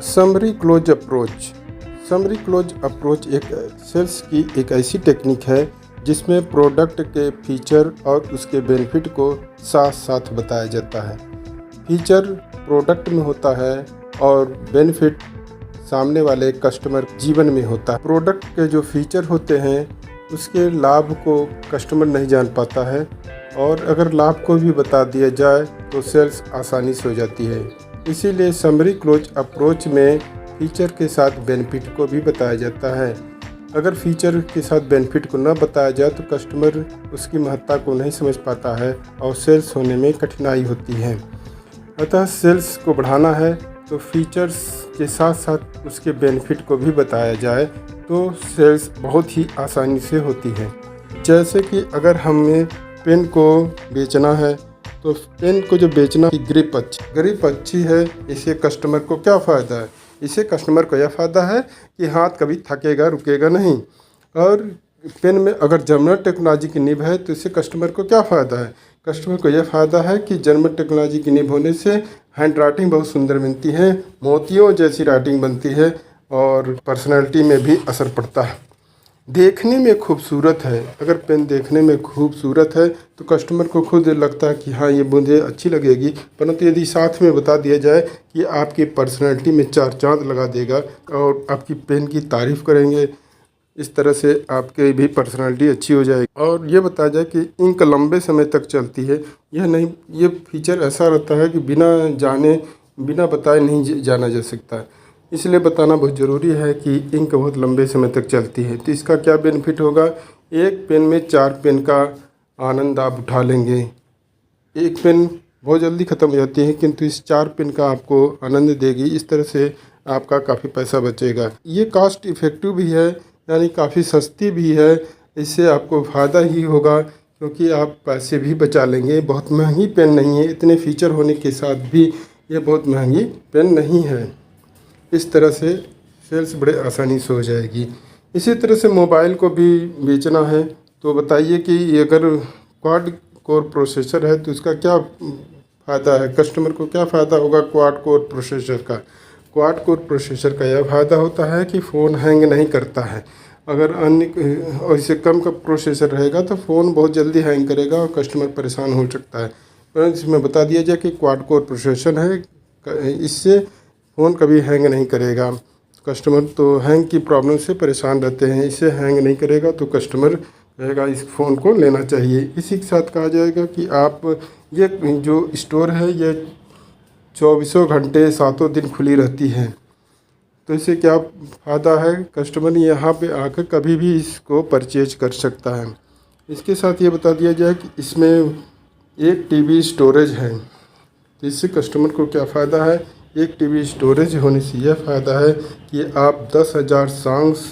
Summary close approach एक sales की एक ऐसी टेक्निक है जिसमें प्रोडक्ट के फीचर और उसके बेनिफिट को साथ साथ बताया जाता है। फीचर प्रोडक्ट में होता है और बेनिफिट सामने वाले कस्टमर जीवन में होता है। प्रोडक्ट के जो फीचर होते हैं उसके लाभ को कस्टमर नहीं जान पाता है और अगर लाभ को भी बता दिया जाए तो सेल्स आसानी से हो जाती है। इसीलिए समरी क्लोज अप्रोच में फीचर के साथ बेनिफिट को भी बताया जाता है। अगर फीचर के साथ बेनिफिट को न बताया जाए तो कस्टमर उसकी महत्ता को नहीं समझ पाता है और सेल्स होने में कठिनाई होती है। अतः सेल्स को बढ़ाना है तो फीचर्स के साथ साथ उसके बेनिफिट को भी बताया जाए तो सेल्स बहुत ही आसानी से होती है। जैसे कि अगर हमें पेन को बेचना है तो पेन को जो बेचना की ग्रिप अच्छी है, इससे कस्टमर को क्या फ़ायदा है? इससे कस्टमर को यह फ़ायदा है कि हाथ कभी थकेगा रुकेगा नहीं। और पेन में अगर जर्मन टेक्नोलॉजी की नींव है तो इससे कस्टमर को क्या फ़ायदा है? कस्टमर को यह फ़ायदा है कि जर्मन टेक्नोलॉजी की नींव होने से हैंड राइटिंग बहुत सुंदर बनती है, मोतियों जैसी राइटिंग बनती है और पर्सनैलिटी में भी असर पड़ता है। देखने में खूबसूरत है, अगर पेन देखने में खूबसूरत है तो कस्टमर को खुद लगता है कि हाँ ये मुझे अच्छी लगेगी, परंतु यदि साथ में बता दिया जाए कि आपकी पर्सनैलिटी में चार चांद लगा देगा और आपकी पेन की तारीफ़ करेंगे, इस तरह से आपके भी पर्सनैलिटी अच्छी हो जाएगी। और ये बताया जाए कि इंक लंबे समय तक चलती है, ये फीचर ऐसा रहता है कि बिना बताए नहीं जाना जा सकता है। इसलिए बताना बहुत ज़रूरी है कि इंक बहुत लंबे समय तक चलती है। तो इसका क्या बेनिफिट होगा? एक पेन में 4 पेन का आनंद आप उठा लेंगे। एक पेन बहुत जल्दी ख़त्म हो जाती है किंतु इस 4 पेन का आपको आनंद देगी। इस तरह से आपका काफ़ी पैसा बचेगा। ये कॉस्ट इफ़ेक्टिव भी है, यानी काफ़ी सस्ती भी है। इससे आपको फ़ायदा ही होगा क्योंकि आप पैसे भी बचा लेंगे। बहुत महंगी पेन नहीं है, इतने फीचर होने के साथ भी ये बहुत महंगी पेन नहीं है। इस तरह से सेल्स बड़े आसानी से हो जाएगी। इसी तरह से मोबाइल को भी बेचना है तो बताइए कि अगर क्वाड कोर प्रोसेसर है तो इसका क्या फ़ायदा है? कस्टमर को क्या फ़ायदा होगा क्वाड कोर प्रोसेसर का? क्वाड कोर प्रोसेसर का यह फ़ायदा होता है कि फ़ोन हैंग नहीं करता है। अगर अन्य इससे कम का प्रोसेसर रहेगा तो फ़ोन बहुत जल्दी हैंग करेगा और कस्टमर परेशान हो सकता है। परंतु इसमें बता दिया जाए कि क्वाड कोर प्रोसेसर है, इससे फ़ोन कभी हैंग नहीं करेगा। कस्टमर तो हैंग की प्रॉब्लम से परेशान रहते हैं, इससे हैंग नहीं करेगा तो कस्टमर कहेगा इस फ़ोन को लेना चाहिए। इसी के साथ कहा जाएगा कि आप ये जो स्टोर है ये 24 घंटे 7 दिन खुली रहती है। तो इससे क्या फ़ायदा है? कस्टमर यहाँ पे आकर कभी भी इसको परचेज कर सकता है। इसके साथ ये बता दिया जाए कि इसमें 1 TB स्टोरेज है। तो इससे कस्टमर को क्या फ़ायदा है? 1 TB स्टोरेज होने से यह फ़ायदा है कि आप 10,000 सॉन्ग्स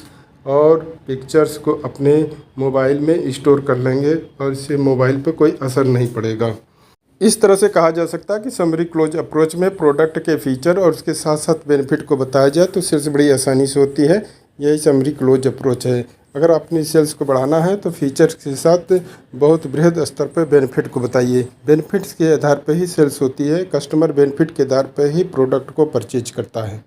और पिक्चर्स को अपने मोबाइल में स्टोर कर लेंगे और इससे मोबाइल पर कोई असर नहीं पड़ेगा। इस तरह से कहा जा सकता है कि समरी क्लोज अप्रोच में प्रोडक्ट के फीचर और उसके साथ साथ बेनिफिट को बताया जाए तो सेल्स बड़ी आसानी से होती है। यही समरी क्लोज अप्रोच है। अगर अपनी सेल्स को बढ़ाना है तो फीचर्स के साथ बहुत बृहद स्तर पर बेनिफिट को बताइए। बेनिफिट्स के आधार पर ही सेल्स होती है। कस्टमर बेनिफिट के आधार पर ही प्रोडक्ट को परचेज करता है।